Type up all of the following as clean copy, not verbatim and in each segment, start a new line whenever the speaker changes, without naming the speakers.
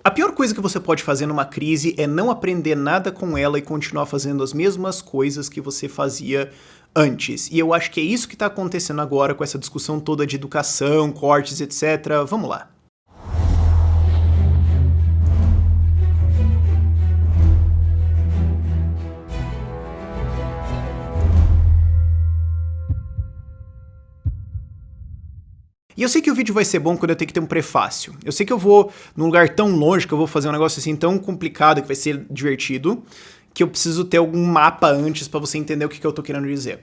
A pior coisa que você pode fazer numa crise é não aprender nada com ela e continuar fazendo as mesmas coisas que você fazia antes. E eu acho que é isso que está acontecendo agora com essa discussão toda de educação, cortes, etc. Vamos lá. E eu sei que o vídeo vai ser bom quando eu tenho que ter um prefácio. Eu sei que eu vou num lugar tão longe, que eu vou fazer um negócio assim tão complicado, que vai ser divertido, que eu preciso ter algum mapa antes pra você entender o que eu tô querendo dizer.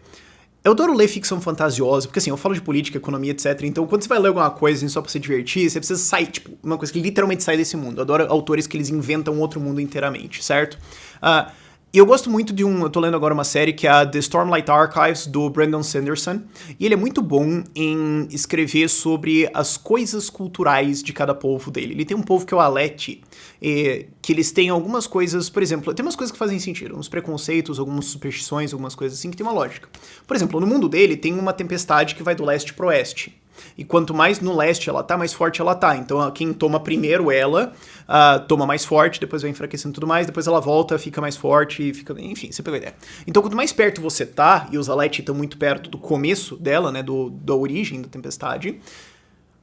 Eu adoro ler ficção fantasiosa, porque assim, eu falo de política, economia, etc. Então, quando você vai ler alguma coisa assim, só pra se divertir, você precisa sair, tipo, uma coisa que literalmente sai desse mundo. Eu adoro autores que eles inventam outro mundo inteiramente, certo? E eu gosto muito de eu tô lendo agora uma série que é a The Stormlight Archives, do Brandon Sanderson, e ele é muito bom em escrever sobre as coisas culturais de cada povo dele. Ele tem um povo que é o Aleti, que eles têm algumas coisas, por exemplo, tem umas coisas que fazem sentido, uns preconceitos, algumas superstições, algumas coisas assim que tem uma lógica. Por exemplo, no mundo dele tem uma tempestade que vai do leste pro oeste. E quanto mais no leste ela tá, mais forte ela tá. Então quem toma primeiro ela, toma mais forte, depois vai enfraquecendo tudo mais, depois ela volta, fica mais forte, fica... Enfim, você pegou a ideia. Então quanto mais perto você tá, e os Aleti estão muito perto do começo dela, né, da origem da tempestade,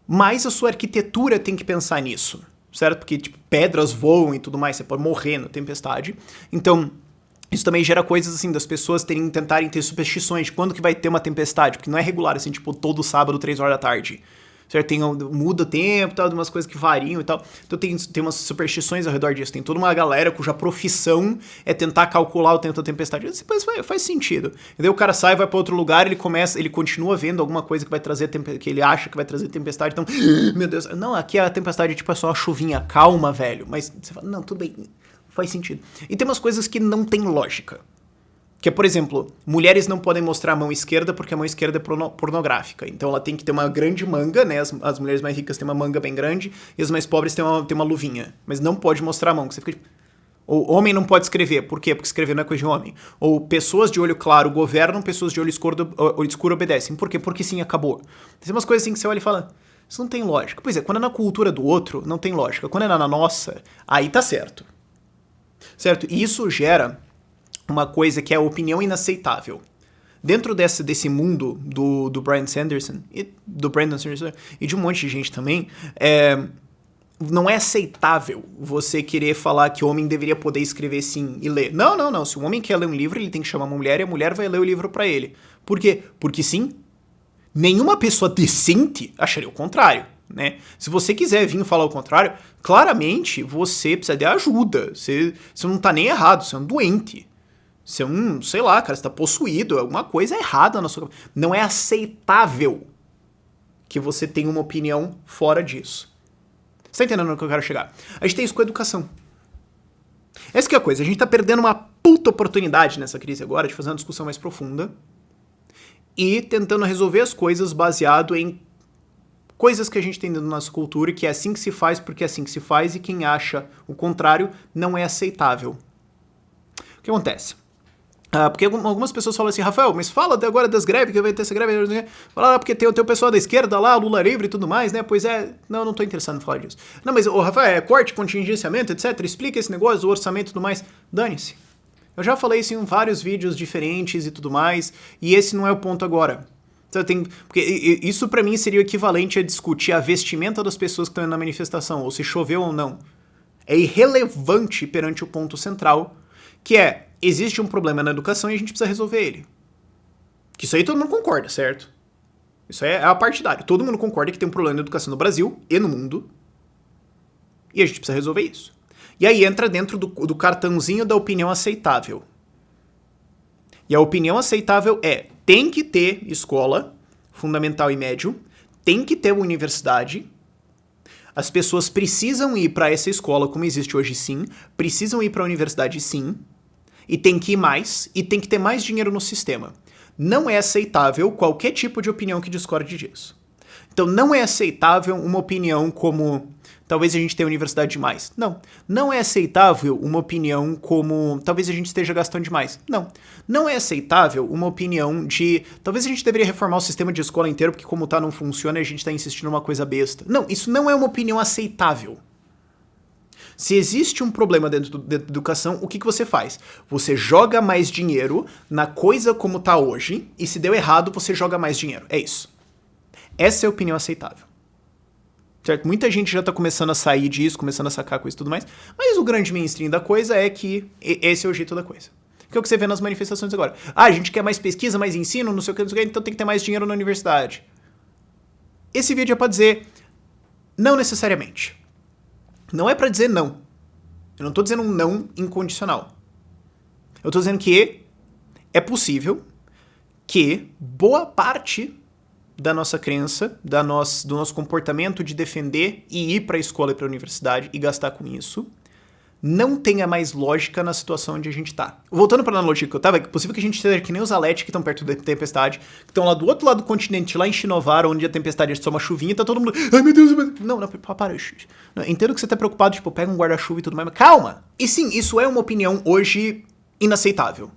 mais a sua arquitetura tem que pensar nisso, certo? Porque, tipo, pedras voam e tudo mais, você pode morrer na tempestade. Então... isso também gera coisas assim, das pessoas tentarem ter superstições de quando que vai ter uma tempestade, porque não é regular, assim, tipo, todo sábado, 3 horas da tarde. Certo? Muda o tempo, tal, umas coisas que variam e tal. Então tem umas superstições ao redor disso. Tem toda uma galera cuja profissão é tentar calcular o tempo da tempestade. Depois faz sentido. E daí o cara sai, vai pra outro lugar, ele continua vendo alguma coisa que vai trazer que ele acha que vai trazer tempestade. Então, meu Deus, não, aqui a tempestade tipo, é só uma chuvinha, calma, velho. Mas você fala, não, tudo bem. Faz sentido. E tem umas coisas que não tem lógica. Que é, por exemplo, mulheres não podem mostrar a mão esquerda porque a mão esquerda é pornográfica. Então ela tem que ter uma grande manga, né? As mulheres mais ricas têm uma manga bem grande e as mais pobres têm uma luvinha. Mas não pode mostrar a mão. Que você fica tipo... Ou homem não pode escrever. Por quê? Porque escrever não é coisa de homem. Ou pessoas de olho claro governam, pessoas de olho escuro obedecem. Por quê? Porque sim, acabou. Tem umas coisas assim que você olha e fala... isso não tem lógica. Pois é, quando é na cultura do outro, não tem lógica. Quando é na nossa, aí tá certo. Certo? E isso gera uma coisa que é a opinião inaceitável. Dentro desse mundo do Brandon Sanderson e de um monte de gente também, não é aceitável você querer falar que o homem deveria poder escrever sim e ler. Não. Se o homem quer ler um livro, ele tem que chamar uma mulher e a mulher vai ler o livro pra ele. Por quê? Porque sim. Nenhuma pessoa decente acharia o contrário. Né? Se você quiser vir falar o contrário, claramente você precisa de ajuda. Você não tá nem errado, você é um doente. Você é um, sei lá, cara, você tá possuído. Alguma coisa errada na sua... Não é aceitável que você tenha uma opinião fora disso. Você tá entendendo onde que eu quero chegar? A gente tem isso com a educação. Essa que é a coisa, a gente tá perdendo uma puta oportunidade nessa crise agora de fazer uma discussão mais profunda e tentando resolver as coisas baseado em coisas que a gente tem dentro da nossa cultura, que é assim que se faz porque é assim que se faz, e quem acha o contrário não é aceitável. O que acontece? Porque algumas pessoas falam assim, Rafael, mas fala agora das greves, que vai ter essa greve. Fala, porque tem o pessoal da esquerda lá, Lula livre e tudo mais, né? Pois é, não tô interessado em falar disso. Não, mas, Rafael, é corte, contingenciamento, etc. Explica esse negócio, o orçamento e tudo mais. Dane-se. Eu já falei isso em vários vídeos diferentes e tudo mais, e esse não é o ponto agora. Porque isso pra mim seria o equivalente a discutir a vestimenta das pessoas que estão na manifestação, ou se choveu ou não. É irrelevante perante o ponto central, que é, existe um problema na educação e a gente precisa resolver ele. Que isso aí todo mundo concorda, certo? Isso aí é a partidária. Todo mundo concorda que tem um problema na educação no Brasil e no mundo, e a gente precisa resolver isso. E aí entra dentro do cartãozinho da opinião aceitável. E a opinião aceitável é, tem que ter escola, fundamental e médio, tem que ter uma universidade, as pessoas precisam ir para essa escola como existe hoje sim, precisam ir para a universidade sim, e tem que ir mais, e tem que ter mais dinheiro no sistema. Não é aceitável qualquer tipo de opinião que discorde disso. Então não é aceitável uma opinião como... talvez a gente tenha universidade demais. Não é aceitável uma opinião como talvez a gente esteja gastando demais. Não é aceitável uma opinião de talvez a gente deveria reformar o sistema de escola inteiro porque como tá não funciona e a gente tá insistindo numa coisa besta. Não, isso não é uma opinião aceitável. Se existe um problema dentro da educação, o que você faz? Você joga mais dinheiro na coisa como tá hoje, e se deu errado, você joga mais dinheiro. É isso. Essa é a opinião aceitável. Certo? Muita gente já tá começando a sair disso, começando a sacar com isso e tudo mais, mas o grande mainstream da coisa é que esse é o jeito da coisa. Que é o que você vê nas manifestações agora. Ah, a gente quer mais pesquisa, mais ensino, não sei o que, então tem que ter mais dinheiro na universidade. Esse vídeo é pra dizer, não necessariamente. Não é pra dizer não. Eu não tô dizendo um não incondicional. Eu tô dizendo que é possível que boa parte da nossa crença, do nosso comportamento de defender e ir para a escola e para a universidade e gastar com isso, não tenha mais lógica na situação onde a gente tá. Voltando para a analogia que eu tava, é possível que a gente seja que nem os Alet que estão perto da tempestade, que estão lá do outro lado do continente, lá em Shinovar, onde a tempestade é só uma chuvinha, e tá todo mundo, ai meu Deus, não, para, entendo que você tá preocupado, tipo, pega um guarda-chuva e tudo mais, mas calma! E sim, isso é uma opinião hoje inaceitável.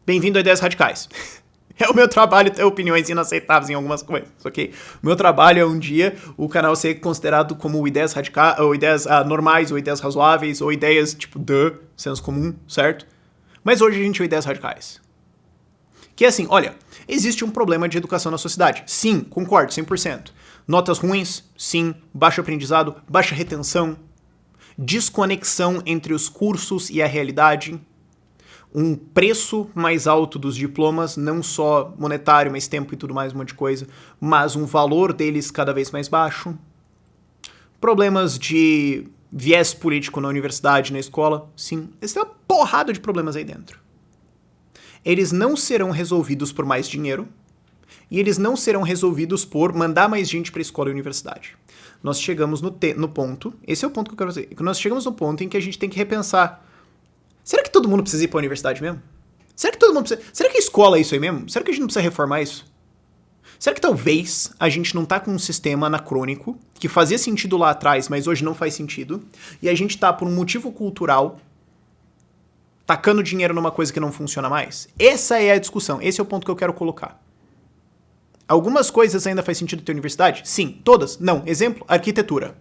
Bem-vindo a Ideias Radicais. É o meu trabalho ter opiniões inaceitáveis em algumas coisas, ok? O meu trabalho é um dia o canal ser considerado como ideias radicais, ou ideias normais, ou ideias razoáveis, ou ideias tipo senso comum, certo? Mas hoje a gente vê ideias radicais. Que é assim, olha, existe um problema de educação na sociedade. Sim, concordo, 100%. Notas ruins? Sim. Baixo aprendizado, baixa retenção, desconexão entre os cursos e a realidade, um preço mais alto dos diplomas, não só monetário, mas tempo e tudo mais, um monte de coisa, mas um valor deles cada vez mais baixo. Problemas de viés político na universidade, na escola, sim. Essa é uma porrada de problemas aí dentro. Eles não serão resolvidos por mais dinheiro, e eles não serão resolvidos por mandar mais gente para a escola e universidade. Nós chegamos no ponto, esse é o ponto que eu quero dizer, que nós chegamos no ponto em que a gente tem que repensar. Será que todo mundo precisa ir pra universidade mesmo? Será que todo mundo precisa... Será que a escola é isso aí mesmo? Será que a gente não precisa reformar isso? Será que talvez a gente não tá com um sistema anacrônico que fazia sentido lá atrás, mas hoje não faz sentido, e a gente tá por um motivo cultural tacando dinheiro numa coisa que não funciona mais? Essa é a discussão, esse é o ponto que eu quero colocar. Algumas coisas ainda faz sentido ter universidade? Sim. Todas? Não. Exemplo, arquitetura.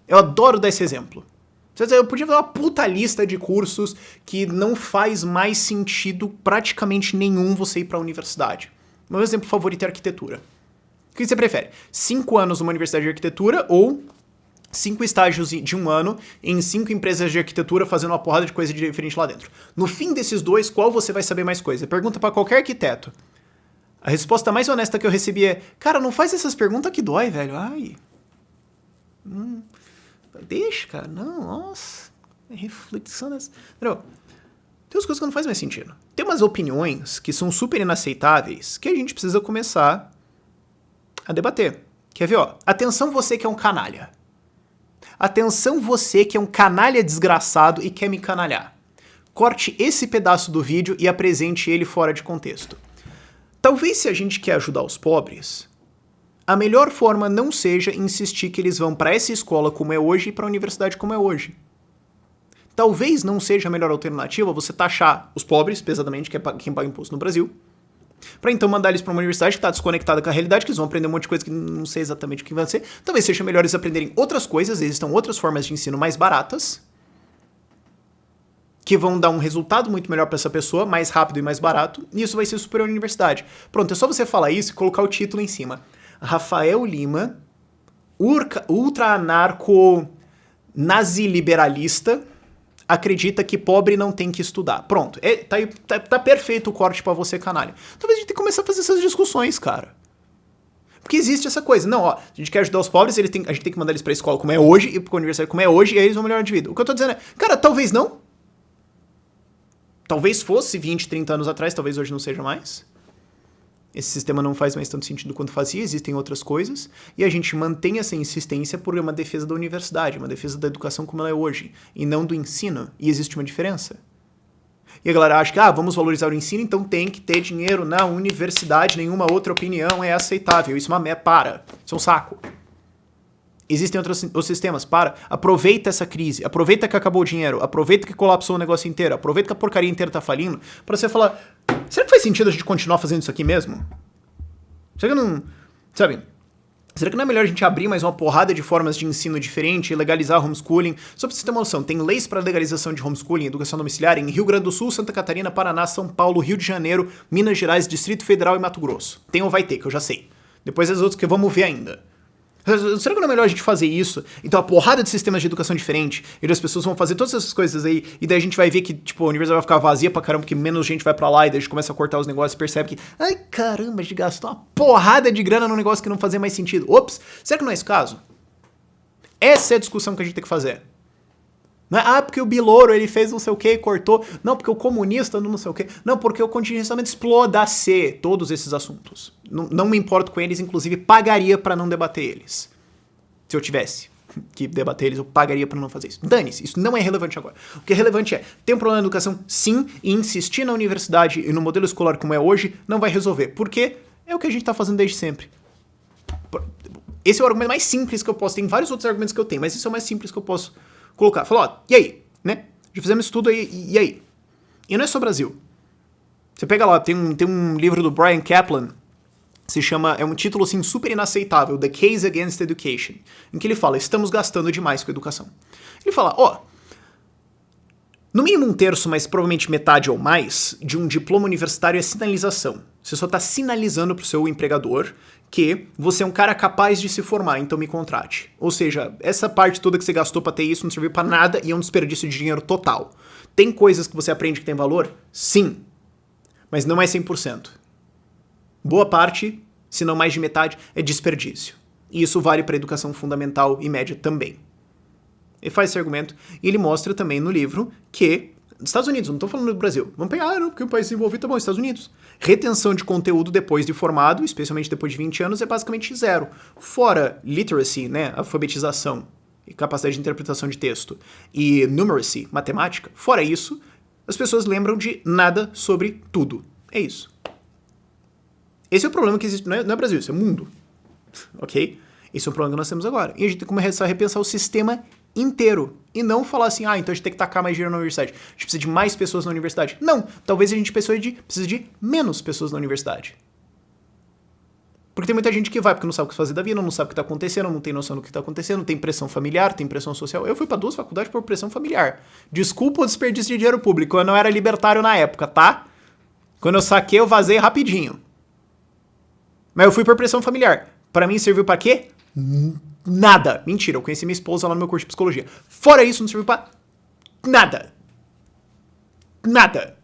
Eu adoro dar esse exemplo. Eu podia fazer uma puta lista de cursos que não faz mais sentido praticamente nenhum você ir pra universidade. Meu exemplo favorito é arquitetura. O que você prefere? 5 anos numa universidade de arquitetura ou 5 estágios de 1 ano em 5 empresas de arquitetura fazendo uma porrada de coisa diferente lá dentro? No fim desses dois, qual você vai saber mais coisa? Pergunta pra qualquer arquiteto. A resposta mais honesta que eu recebi é, cara, não faz essas perguntas que dói, velho. Ai. Deixa, cara. Não, nossa. É reflexão dessa... Entendeu? Tem umas coisas que não fazem mais sentido. Tem umas opiniões que são super inaceitáveis que a gente precisa começar a debater. Quer ver, ó? Atenção você que é um canalha. Atenção você que é um canalha desgraçado e quer me canalhar. Corte esse pedaço do vídeo e apresente ele fora de contexto. Talvez se a gente quer ajudar os pobres... A melhor forma não seja insistir que eles vão para essa escola como é hoje e para a universidade como é hoje. Talvez não seja a melhor alternativa você taxar os pobres, pesadamente, que é quem paga imposto no Brasil, para então mandar eles para uma universidade que está desconectada com a realidade, que eles vão aprender um monte de coisa que não sei exatamente o que vai ser. Talvez seja melhor eles aprenderem outras coisas, existam outras formas de ensino mais baratas, que vão dar um resultado muito melhor para essa pessoa, mais rápido e mais barato, e isso vai ser superior à universidade. Pronto, é só você falar isso e colocar o título em cima. Rafael Lima, ultra-anarco-naziliberalista, acredita que pobre não tem que estudar. Pronto, tá perfeito o corte pra você, canalha. Talvez a gente tenha que começar a fazer essas discussões, cara. Porque existe essa coisa. Não, ó, a gente quer ajudar os pobres, a gente tem que mandar eles pra escola como é hoje, e pra universidade como é hoje, e aí eles vão melhorar de vida. O que eu tô dizendo é, cara, talvez não. Talvez fosse 20, 30 anos atrás, talvez hoje não seja mais. Esse sistema não faz mais tanto sentido quanto fazia, existem outras coisas, e a gente mantém essa insistência por uma defesa da universidade, uma defesa da educação como ela é hoje, e não do ensino, e existe uma diferença. E a galera acha que, vamos valorizar o ensino, então tem que ter dinheiro na universidade, nenhuma outra opinião é aceitável, isso é uma para, isso é um saco. Existem outros sistemas, aproveita essa crise, aproveita que acabou o dinheiro, aproveita que colapsou o negócio inteiro, aproveita que a porcaria inteira tá falindo, pra você falar, será que faz sentido a gente continuar fazendo isso aqui mesmo? Será que não... Sabe, Será que não é melhor a gente abrir mais uma porrada de formas de ensino diferente e legalizar homeschooling? Só pra você ter uma noção, tem leis para legalização de homeschooling, educação domiciliar em Rio Grande do Sul, Santa Catarina, Paraná, São Paulo, Rio de Janeiro, Minas Gerais, Distrito Federal e Mato Grosso. Tem ou vai ter, que eu já sei. Depois as outras que vamos ver ainda. Será que não é melhor a gente fazer isso? Então, a porrada de sistemas de educação diferente, e as pessoas vão fazer todas essas coisas aí, e daí a gente vai ver que, tipo, a universidade vai ficar vazia pra caramba, porque menos gente vai pra lá, e daí a gente começa a cortar os negócios e percebe que, ai, caramba, a gente gastou uma porrada de grana num negócio que não fazia mais sentido. Ops, será que não é esse o caso? Essa é a discussão que a gente tem que fazer. Não é, porque o Bilouro, ele fez não sei o que e cortou. Não, porque o comunista não sei o que. Não, porque o contingenciamento exploda-se. Todos esses assuntos. Não me importo com eles, inclusive pagaria pra não debater eles. Se eu tivesse que debater eles, eu pagaria pra não fazer isso. Dane-se, isso não é relevante agora. O que é relevante é, tem um problema na educação? Sim, e insistir na universidade e no modelo escolar como é hoje não vai resolver. Por quê? É o que a gente tá fazendo desde sempre. Esse é o argumento mais simples que eu posso. Tem vários outros argumentos que eu tenho, mas esse é o mais simples que eu posso colocar. Falar, ó, e aí? Né? Já fizemos estudo aí, e aí? E não é só Brasil. Você pega lá, tem um livro do Brian Kaplan, se chama, é um título assim super inaceitável, The Case Against Education, em que ele fala, estamos gastando demais com educação. Ele fala, ó, no mínimo um terço, mas provavelmente metade ou mais, de um diploma universitário é sinalização. Você só está sinalizando para o seu empregador que você é um cara capaz de se formar, então me contrate. Ou seja, essa parte toda que você gastou para ter isso não serviu para nada e é um desperdício de dinheiro total. Tem coisas que você aprende que tem valor? Sim. Mas não é 100%. Boa parte, se não mais de metade, é desperdício. E isso vale para a educação fundamental e média também. Ele faz esse argumento e ele mostra também no livro que Estados Unidos, não estou falando do Brasil. Vamos pegar, não, porque o país desenvolvido tá bom, Estados Unidos. Retenção de conteúdo depois de formado, especialmente depois de 20 anos, é basicamente zero. Fora literacy, né, alfabetização e capacidade de interpretação de texto, e numeracy, matemática, fora isso, as pessoas lembram de nada sobre tudo. É isso. Esse é o problema que existe, não é Brasil, isso é mundo. Ok? Esse é o problema que nós temos agora. E a gente tem que começar a repensar o sistema inteiro. E não falar assim, então a gente tem que tacar mais dinheiro na universidade. A gente precisa de mais pessoas na universidade. Não, talvez a gente precise de menos pessoas na universidade. Porque tem muita gente que vai porque não sabe o que fazer da vida, não sabe o que está acontecendo, não tem noção do que está acontecendo, tem pressão familiar, tem pressão social. Eu fui para 2 faculdades por pressão familiar. Desculpa o desperdício de dinheiro público, eu não era libertário na época, tá? Quando eu saquei, eu vazei rapidinho. Mas eu fui por pressão familiar. Para mim serviu para quê? Nada. Mentira, eu conheci minha esposa lá no meu curso de psicologia. Fora isso, não serviu pra nada. Nada.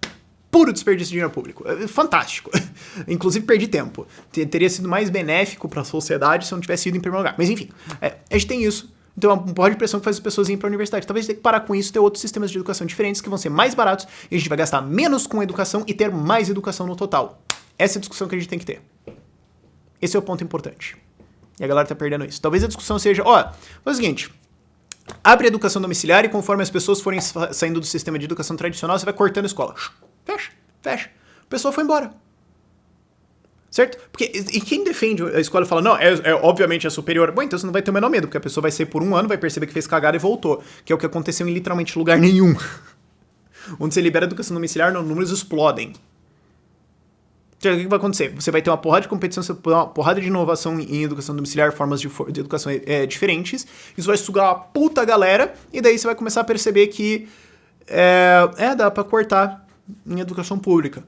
Puro desperdício de dinheiro público. Fantástico. Inclusive, perdi tempo. Teria sido mais benéfico pra sociedade se eu não tivesse ido em primeiro lugar. Mas enfim, a gente tem isso. Então é uma porra de pressão que faz as pessoas irem pra universidade. Talvez tenha que parar com isso e ter outros sistemas de educação diferentes que vão ser mais baratos e a gente vai gastar menos com educação e ter mais educação no total. Essa é a discussão que a gente tem que ter. Esse é o ponto importante. E a galera tá perdendo isso. Talvez a discussão seja, faz o seguinte, abre a educação domiciliar e conforme as pessoas forem saindo do sistema de educação tradicional, você vai cortando a escola. Fecha. A pessoa foi embora. Certo? E quem defende a escola fala, não, obviamente é superior. Bom, então você não vai ter o menor medo, porque a pessoa vai sair por um ano, vai perceber que fez cagada e voltou. Que é o que aconteceu em literalmente lugar nenhum. Onde você libera a educação domiciliar, os números explodem. Então, o que vai acontecer? Você vai ter uma porrada de competição, uma porrada de inovação em educação domiciliar, formas de educação diferentes. Isso vai sugar uma puta galera, e daí você vai começar a perceber que dá pra cortar em educação pública.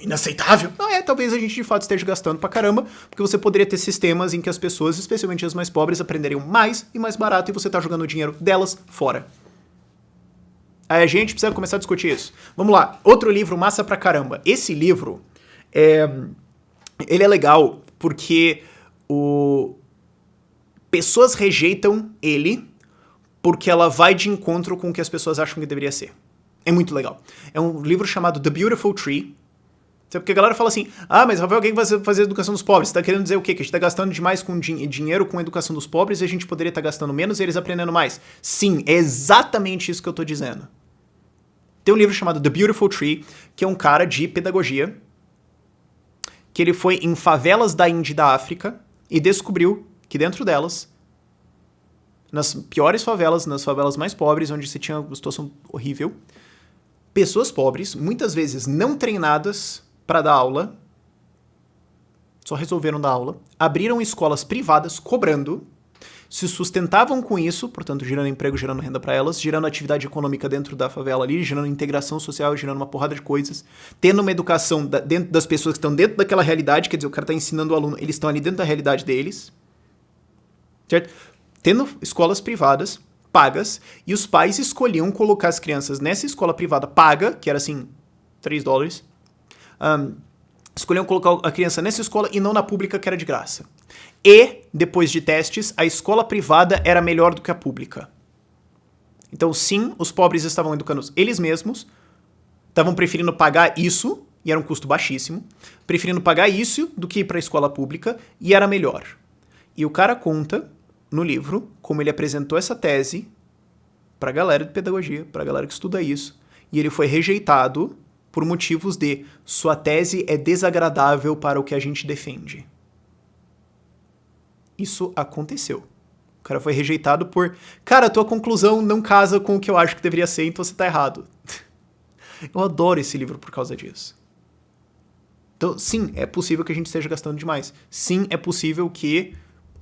Inaceitável? Não talvez a gente de fato esteja gastando pra caramba, porque você poderia ter sistemas em que as pessoas, especialmente as mais pobres, aprenderiam mais e mais barato, e você tá jogando o dinheiro delas fora. Aí a gente precisa começar a discutir isso. Vamos lá, outro livro massa pra caramba. Esse livro... ele é legal porque pessoas rejeitam ele porque ela vai de encontro com o que as pessoas acham que deveria ser. É muito legal. É um livro chamado The Beautiful Tree. Porque a galera fala assim, mas Rafael, alguém vai fazer a educação dos pobres? Você tá querendo dizer o quê? Que a gente tá gastando demais com dinheiro com a educação dos pobres e a gente poderia estar gastando menos e eles aprendendo mais? Sim, é exatamente isso que eu tô dizendo. Tem um livro chamado The Beautiful Tree, que é um cara de pedagogia, que ele foi em favelas da Índia e da África e descobriu que dentro delas, nas piores favelas, nas favelas mais pobres, onde você tinha uma situação horrível, pessoas pobres, muitas vezes não treinadas para dar aula, só resolveram dar aula, abriram escolas privadas cobrando, se sustentavam com isso, portanto, gerando emprego, gerando renda para elas, gerando atividade econômica dentro da favela ali, gerando integração social, gerando uma porrada de coisas, tendo uma educação dentro das pessoas que estão dentro daquela realidade, quer dizer, o cara está ensinando o aluno, eles estão ali dentro da realidade deles, certo? Tendo escolas privadas pagas, e os pais escolhiam colocar as crianças nessa escola privada paga, que era assim, $3, escolhiam colocar a criança nessa escola e não na pública, que era de graça. E, depois de testes, a escola privada era melhor do que a pública. Então, sim, os pobres estavam educando eles mesmos, estavam preferindo pagar isso, e era um custo baixíssimo, preferindo pagar isso do que ir para a escola pública, e era melhor. E o cara conta, no livro, como ele apresentou essa tese para a galera de pedagogia, para a galera que estuda isso, e ele foi rejeitado por motivos de sua tese é desagradável para o que a gente defende. Isso aconteceu. O cara foi rejeitado por... Cara, tua conclusão não casa com o que eu acho que deveria ser, então você tá errado. Eu adoro esse livro por causa disso. Então, sim, é possível que a gente esteja gastando demais. Sim, é possível que,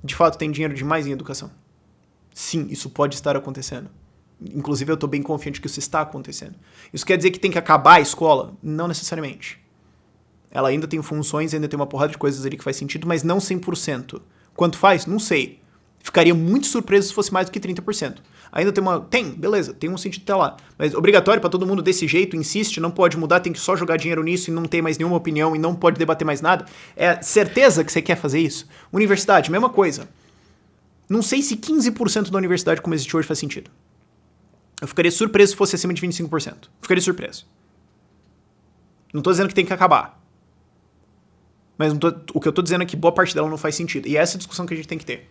de fato, tem dinheiro demais em educação. Sim, isso pode estar acontecendo. Inclusive, eu tô bem confiante que isso está acontecendo. Isso quer dizer que tem que acabar a escola? Não necessariamente. Ela ainda tem funções, ainda tem uma porrada de coisas ali que faz sentido, mas não 100%. Quanto faz? Não sei. Ficaria muito surpreso se fosse mais do que 30%. Ainda tem uma... beleza, tem um sentido até lá. Mas obrigatório pra todo mundo desse jeito, insiste, não pode mudar, tem que só jogar dinheiro nisso e não ter mais nenhuma opinião e não pode debater mais nada. É certeza que você quer fazer isso? Universidade, mesma coisa. Não sei se 15% da universidade como existe hoje faz sentido. Eu ficaria surpreso se fosse acima de 25%. Ficaria surpreso. Não tô dizendo que tem que acabar. Mas o que eu tô dizendo é que boa parte dela não faz sentido. E essa é a discussão que a gente tem que ter.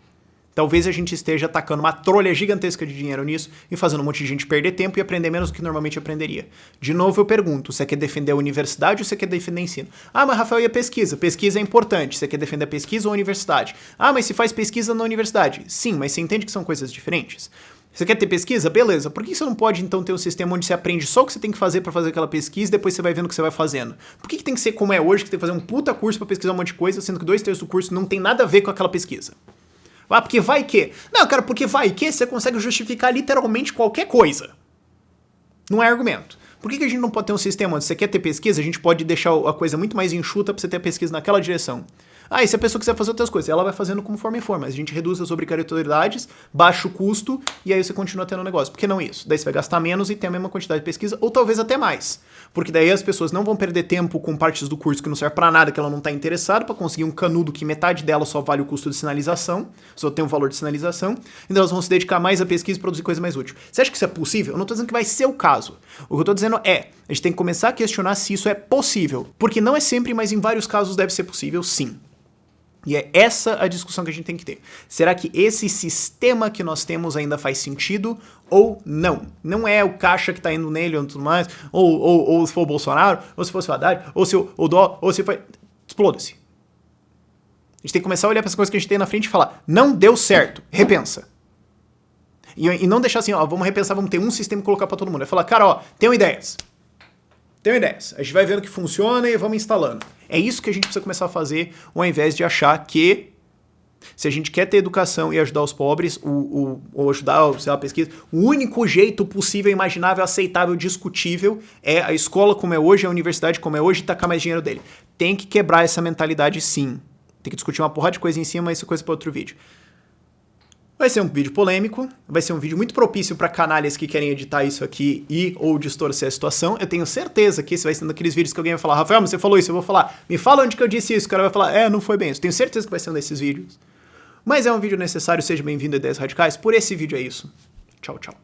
Talvez a gente esteja atacando uma trolha gigantesca de dinheiro nisso e fazendo um monte de gente perder tempo e aprender menos do que normalmente aprenderia. De novo eu pergunto, você quer defender a universidade ou você quer defender ensino? Ah, mas Rafael, e a pesquisa? Pesquisa é importante. Você quer defender a pesquisa ou a universidade? Ah, mas se faz pesquisa na universidade? Sim, mas você entende que são coisas diferentes? Você quer ter pesquisa? Beleza. Por que você não pode, então, ter um sistema onde você aprende só o que você tem que fazer pra fazer aquela pesquisa e depois você vai vendo o que você vai fazendo? Por que tem que ser como é hoje, que você tem que fazer um puta curso pra pesquisar um monte de coisa, sendo que 2/3 do curso não tem nada a ver com aquela pesquisa? Ah, porque vai que... Não, cara, porque vai que você consegue justificar literalmente qualquer coisa. Não é argumento. Por que a gente não pode ter um sistema onde você quer ter pesquisa, a gente pode deixar a coisa muito mais enxuta pra você ter a pesquisa naquela direção? Ah, e se a pessoa quiser fazer outras coisas, ela vai fazendo conforme for, mas a gente reduz as obrigatoriedades, baixa o custo, e aí você continua tendo negócio. Por que não isso? Daí você vai gastar menos e tem a mesma quantidade de pesquisa, ou talvez até mais. Porque daí as pessoas não vão perder tempo com partes do curso que não serve pra nada, que ela não tá interessada, pra conseguir um canudo que metade dela só vale o custo de sinalização, só tem o valor de sinalização, então elas vão se dedicar mais à pesquisa e produzir coisa mais útil. Você acha que isso é possível? Eu não tô dizendo que vai ser o caso. O que eu tô dizendo é, a gente tem que começar a questionar se isso é possível. Porque não é sempre, mas em vários casos deve ser possível, sim. E é essa a discussão que a gente tem que ter. Será que esse sistema que nós temos ainda faz sentido ou não? Não é o caixa que tá indo nele ou tudo mais, ou se for o Bolsonaro, ou se fosse o Haddad, ou se o Dó, ou se foi... Exploda-se. A gente tem que começar a olhar para as coisas que a gente tem na frente e falar, não deu certo, repensa. E não deixar assim, ó, vamos repensar, vamos ter um sistema e colocar para todo mundo. É falar, cara, ó, tenho ideias. A gente vai vendo que funciona e vamos instalando. É isso que a gente precisa começar a fazer, ao invés de achar que se a gente quer ter educação e ajudar os pobres, ou ajudar, sei lá, a pesquisa, o único jeito possível, imaginável, aceitável, discutível é a escola como é hoje, a universidade como é hoje e tacar mais dinheiro dele. Tem que quebrar essa mentalidade, sim. Tem que discutir uma porrada de coisa em cima, mas isso é coisa para outro vídeo. Vai ser um vídeo polêmico, vai ser um vídeo muito propício para canalhas que querem editar isso aqui ou distorcer a situação. Eu tenho certeza que esse vai ser um daqueles vídeos que alguém vai falar, Rafael, mas você falou isso, eu vou falar, me fala onde que eu disse isso, o cara vai falar, não foi bem isso. Tenho certeza que vai ser um desses vídeos. Mas é um vídeo necessário, seja bem-vindo a Ideias Radicais. Por esse vídeo é isso. Tchau, tchau.